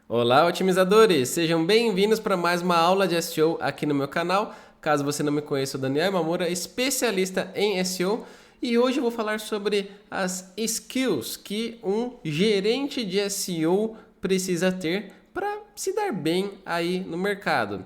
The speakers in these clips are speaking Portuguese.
Olá, otimizadores! Sejam bem-vindos para mais uma aula de SEO aqui no meu canal. Caso você não me conheça, eu sou Daniel Mamura, especialista em SEO, e hoje eu vou falar sobre as skills que um gerente de SEO precisa ter para se dar bem aí no mercado.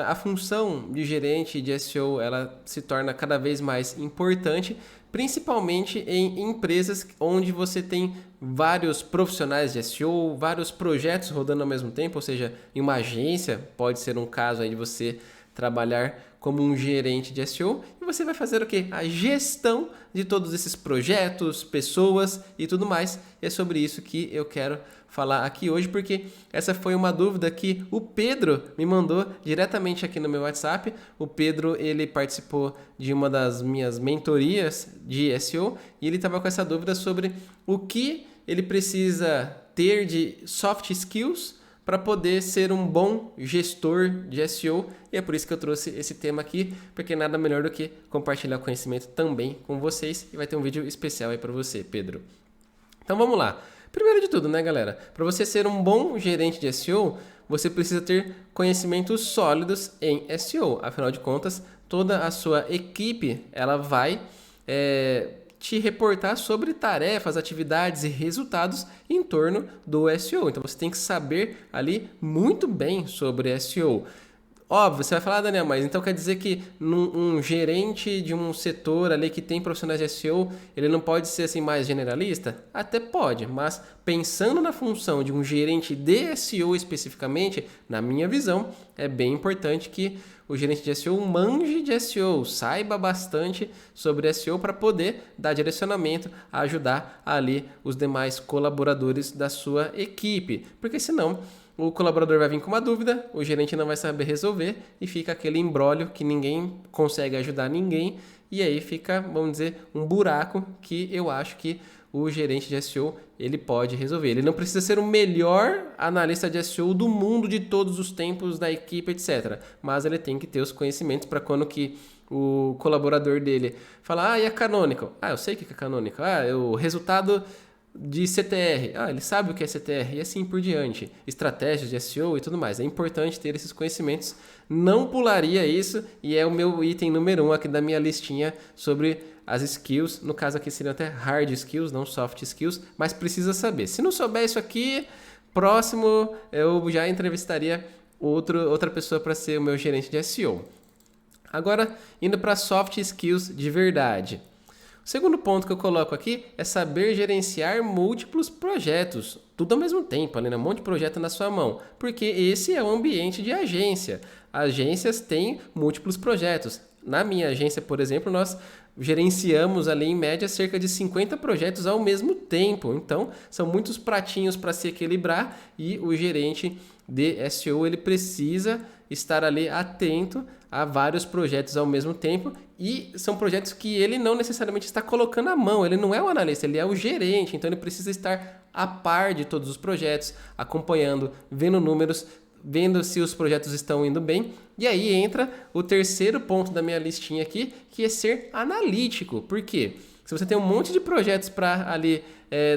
A função de gerente de SEO ela se torna cada vez mais importante, principalmente em empresas onde você tem vários profissionais de SEO, vários projetos rodando ao mesmo tempo, ou seja, em uma agência pode ser um caso aí de você trabalhar como um gerente de SEO e você vai fazer o quê? A gestão de todos esses projetos, pessoas e tudo mais. E é sobre isso que eu quero falar aqui hoje, porque essa foi uma dúvida que o Pedro me mandou diretamente aqui no meu WhatsApp. O Pedro, ele participou de uma das minhas mentorias de SEO e ele estava com essa dúvida sobre o que ele precisa ter de soft skills para poder ser um bom gestor de SEO, e é por isso que eu trouxe esse tema aqui, porque nada melhor do que compartilhar conhecimento também com vocês, e vai ter um vídeo especial aí para você, Pedro. Então vamos lá. Primeiro de tudo, né, galera? Para você ser um bom gerente de SEO, você precisa ter conhecimentos sólidos em SEO. Afinal de contas, toda a sua equipe ela vai te reportar sobre tarefas, atividades e resultados em torno do SEO. Então você tem que saber ali muito bem sobre SEO. Óbvio, você vai falar, Daniel, mas então quer dizer que um gerente de um setor ali que tem profissionais de SEO, ele não pode ser assim mais generalista? Até pode, mas pensando na função de um gerente de SEO especificamente, na minha visão, é bem importante que o gerente de SEO manje de SEO, saiba bastante sobre SEO para poder dar direcionamento, ajudar ali os demais colaboradores da sua equipe, porque senão o colaborador vai vir com uma dúvida, o gerente não vai saber resolver e fica aquele imbróglio que ninguém consegue ajudar ninguém e aí fica, vamos dizer, um buraco que eu acho que o gerente de SEO ele pode resolver. Ele não precisa ser o melhor analista de SEO do mundo de todos os tempos da equipe, etc. Mas ele tem que ter os conhecimentos para quando que o colaborador dele fala, e a Canonical? Eu sei o que é Canonical. O resultado de CTR. Ele sabe o que é CTR e assim por diante. Estratégias de SEO e tudo mais. É importante ter esses conhecimentos. Não pularia isso e é o meu item número 1 aqui da minha listinha sobre as skills. No caso aqui seriam até hard skills, não soft skills, mas precisa saber. Se não souber isso aqui, próximo eu já entrevistaria outra pessoa para ser o meu gerente de SEO. Agora, indo para soft skills de verdade. O segundo ponto que eu coloco aqui é saber gerenciar múltiplos projetos, tudo ao mesmo tempo, ali, um monte de projeto na sua mão, porque esse é o ambiente de agência. Agências têm múltiplos projetos. Na minha agência, por exemplo, nós gerenciamos ali em média cerca de 50 projetos ao mesmo tempo. Então, são muitos pratinhos para se equilibrar e o gerente de SEO ele precisa estar ali atento a vários projetos ao mesmo tempo e são projetos que ele não necessariamente está colocando à mão, ele não é o analista, ele é o gerente, então ele precisa estar a par de todos os projetos, acompanhando, vendo números, vendo se os projetos estão indo bem. E aí entra o terceiro ponto da minha listinha aqui, que é ser analítico. Por quê? Se você tem um monte de projetos para ali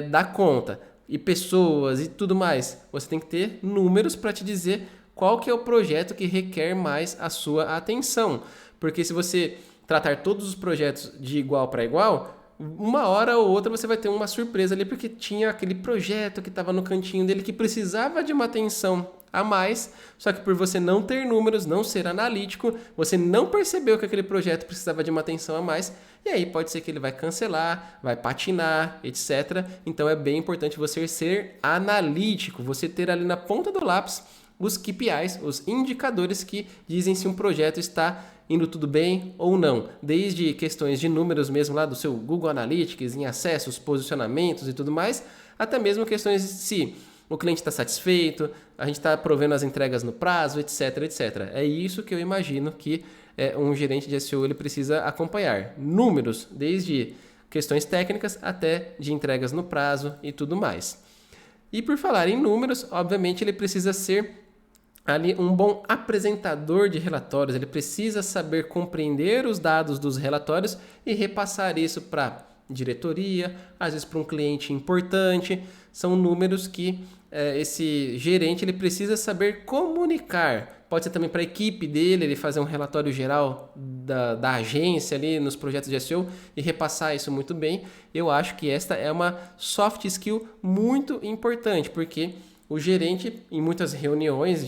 dar conta, e pessoas e tudo mais, você tem que ter números para te dizer qual que é o projeto que requer mais a sua atenção. Porque se você tratar todos os projetos de igual para igual, uma hora ou outra você vai ter uma surpresa ali, porque tinha aquele projeto que estava no cantinho dele que precisava de uma atenção a mais, só que por você não ter números, não ser analítico, você não percebeu que aquele projeto precisava de uma atenção a mais, e aí pode ser que ele vai cancelar, vai patinar, etc. Então é bem importante você ser analítico, você ter ali na ponta do lápis os KPIs, os indicadores que dizem se um projeto está indo tudo bem ou não. Desde questões de números mesmo lá do seu Google Analytics, em acessos, posicionamentos e tudo mais, até mesmo questões de se o cliente está satisfeito, a gente está provendo as entregas no prazo, etc, etc. É isso que eu imagino que um gerente de SEO ele precisa acompanhar. Números, desde questões técnicas até de entregas no prazo e tudo mais. E por falar em números, obviamente ele precisa ser ali um bom apresentador de relatórios, ele precisa saber compreender os dados dos relatórios e repassar isso para diretoria, às vezes para um cliente importante. São números que esse gerente ele precisa saber comunicar. Pode ser também para a equipe dele, ele fazer um relatório geral da agência ali nos projetos de SEO e repassar isso muito bem. Eu acho que esta é uma soft skill muito importante, porque o gerente, em muitas reuniões,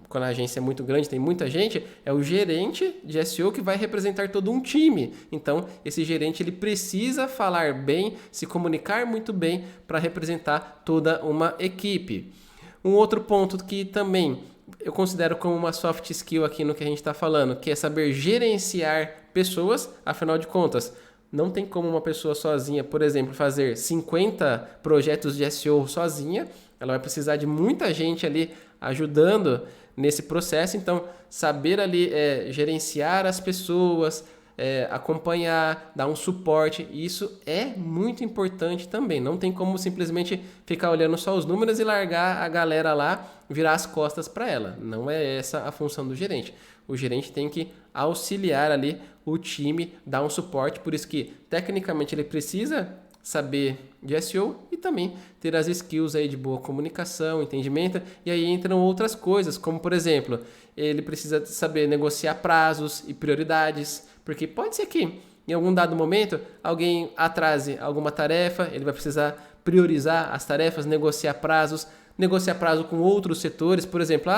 quando a agência é muito grande, tem muita gente, é o gerente de SEO que vai representar todo um time. Então, esse gerente ele precisa falar bem, se comunicar muito bem para representar toda uma equipe. Um outro ponto que também eu considero como uma soft skill aqui no que a gente está falando, que é saber gerenciar pessoas, afinal de contas, não tem como uma pessoa sozinha, por exemplo, fazer 50 projetos de SEO sozinha. Ela vai precisar de muita gente ali ajudando nesse processo. Então, saber ali gerenciar as pessoas, acompanhar, dar um suporte, isso é muito importante também. Não tem como simplesmente ficar olhando só os números e largar a galera lá, virar as costas para ela. Não é essa a função do gerente. O gerente tem que auxiliar ali o time, dar um suporte, por isso que tecnicamente ele precisa saber de SEO e também ter as skills aí de boa comunicação, entendimento, e aí entram outras coisas, como por exemplo, ele precisa saber negociar prazos e prioridades, porque pode ser que em algum dado momento alguém atrase alguma tarefa, ele vai precisar priorizar as tarefas, negociar prazo com outros setores, por exemplo,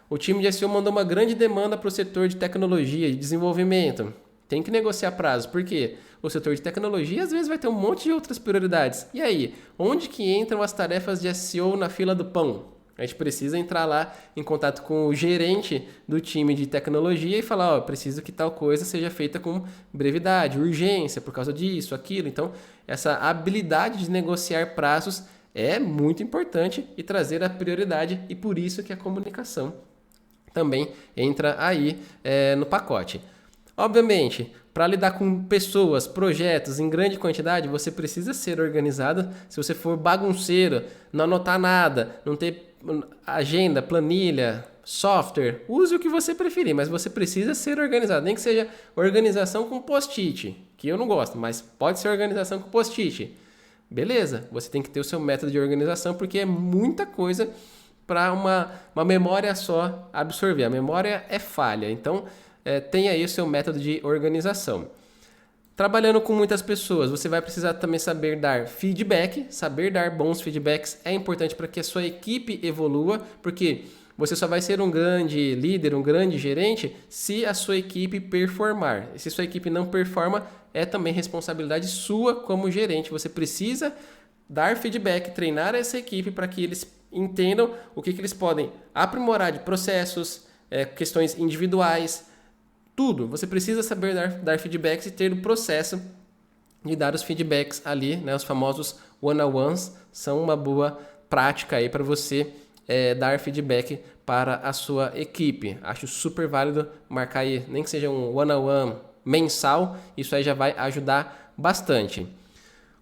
o time de SEO mandou uma grande demanda para o setor de tecnologia e desenvolvimento. Tem que negociar prazos, porque o setor de tecnologia às vezes vai ter um monte de outras prioridades. E aí, onde que entram as tarefas de SEO na fila do pão? A gente precisa entrar lá em contato com o gerente do time de tecnologia e falar, preciso que tal coisa seja feita com brevidade, urgência, por causa disso, aquilo. Então, essa habilidade de negociar prazos é muito importante e trazer a prioridade, e por isso que a comunicação também entra aí no pacote. Obviamente, para lidar com pessoas, projetos em grande quantidade, você precisa ser organizado. Se você for bagunceiro, não anotar nada, não ter agenda, planilha, software, use o que você preferir, mas você precisa ser organizado. Nem que seja organização com post-it, que eu não gosto, mas pode ser organização com post-it. Beleza, você tem que ter o seu método de organização, porque é muita coisa para uma memória só absorver. A memória é falha, então tenha aí o seu método de organização. Trabalhando com muitas pessoas, você vai precisar também saber dar feedback. Saber dar bons feedbacks é importante para que a sua equipe evolua, porque você só vai ser um grande líder, um grande gerente, se a sua equipe performar. E se sua equipe não performa, é também responsabilidade sua como gerente. Você precisa dar feedback, treinar essa equipe para que eles entendam o que eles podem aprimorar de processos, questões individuais, tudo. Você precisa saber dar feedbacks e ter o processo de dar os feedbacks ali, né? Os famosos one-on-ones são uma boa prática aí para você dar feedback para a sua equipe. Acho super válido marcar aí, nem que seja um one-on-one mensal, isso aí já vai ajudar bastante.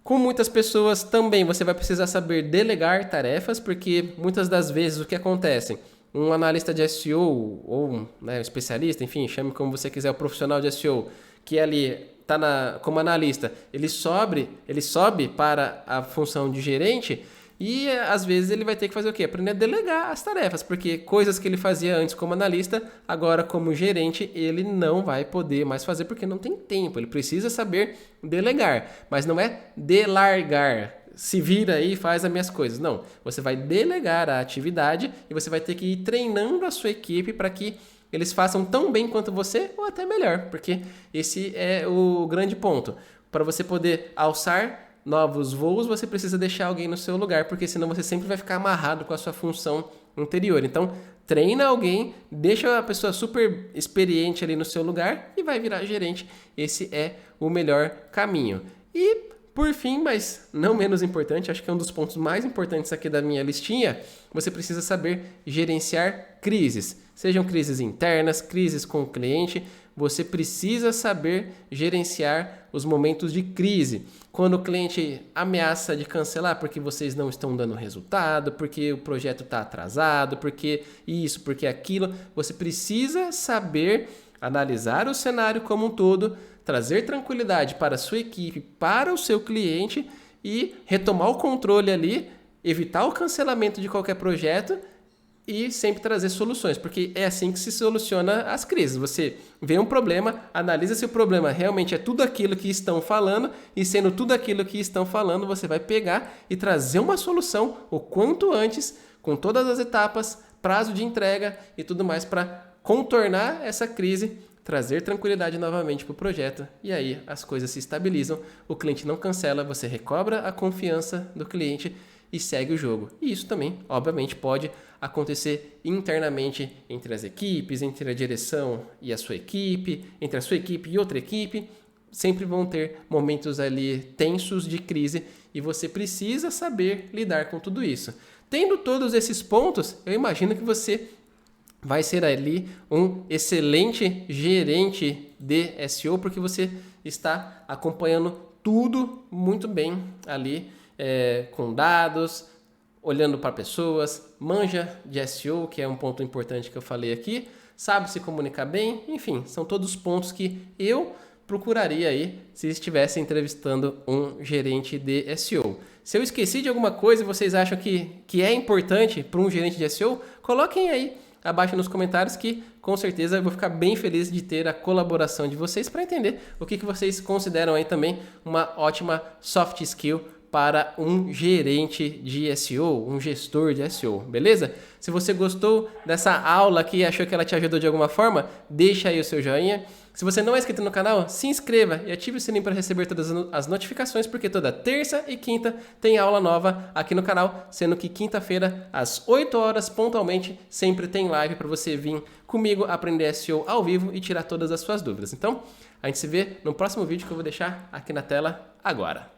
Com muitas pessoas também você vai precisar saber delegar tarefas, porque muitas das vezes o que acontece? Um analista de SEO ou um especialista, enfim, chame como você quiser, o profissional de SEO, que ali está como analista, ele sobe para a função de gerente e às vezes ele vai ter que fazer o quê? Aprender a delegar as tarefas, porque coisas que ele fazia antes como analista, agora como gerente ele não vai poder mais fazer porque não tem tempo, ele precisa saber delegar, mas não é delargar. Se vira aí e faz as minhas coisas. Não, você vai delegar a atividade e você vai ter que ir treinando a sua equipe para que eles façam tão bem quanto você ou até melhor, porque esse é o grande ponto. Para você poder alçar novos voos, você precisa deixar alguém no seu lugar, porque senão você sempre vai ficar amarrado com a sua função anterior. Então, treina alguém, deixa a pessoa super experiente ali no seu lugar e vai virar gerente. Esse é o melhor caminho. E por fim, mas não menos importante, acho que é um dos pontos mais importantes aqui da minha listinha, você precisa saber gerenciar crises. Sejam crises internas, crises com o cliente, você precisa saber gerenciar os momentos de crise. Quando o cliente ameaça de cancelar porque vocês não estão dando resultado, porque o projeto está atrasado, porque isso, porque aquilo, você precisa saber analisar o cenário como um todo, trazer tranquilidade para a sua equipe, para o seu cliente e retomar o controle ali, evitar o cancelamento de qualquer projeto e sempre trazer soluções, porque é assim que se soluciona as crises. Você vê um problema, analisa se o problema realmente é tudo aquilo que estão falando, e sendo tudo aquilo que estão falando, você vai pegar e trazer uma solução o quanto antes, com todas as etapas, prazo de entrega e tudo mais para contornar essa crise, trazer tranquilidade novamente para o projeto, e aí as coisas se estabilizam, o cliente não cancela, você recobra a confiança do cliente e segue o jogo. E isso também, obviamente, pode acontecer internamente entre as equipes, entre a direção e a sua equipe, entre a sua equipe e outra equipe. Sempre vão ter momentos ali tensos de crise e você precisa saber lidar com tudo isso. Tendo todos esses pontos, eu imagino que você vai ser ali um excelente gerente de SEO, porque você está acompanhando tudo muito bem ali, com dados, olhando para pessoas, manja de SEO, que é um ponto importante que eu falei aqui, sabe se comunicar bem, enfim, são todos pontos que eu procuraria aí se estivesse entrevistando um gerente de SEO. Se eu esqueci de alguma coisa e vocês acham que é importante para um gerente de SEO, coloquem aí abaixo nos comentários que com certeza eu vou ficar bem feliz de ter a colaboração de vocês para entender o que vocês consideram aí também uma ótima soft skill para um gerente de SEO, um gestor de SEO, beleza? Se você gostou dessa aula aqui e achou que ela te ajudou de alguma forma, deixa aí o seu joinha. Se você não é inscrito no canal, se inscreva e ative o sininho para receber todas as notificações, porque toda terça e quinta tem aula nova aqui no canal, sendo que quinta-feira, às 8 horas, pontualmente, sempre tem live para você vir comigo aprender SEO ao vivo e tirar todas as suas dúvidas. Então, a gente se vê no próximo vídeo que eu vou deixar aqui na tela agora.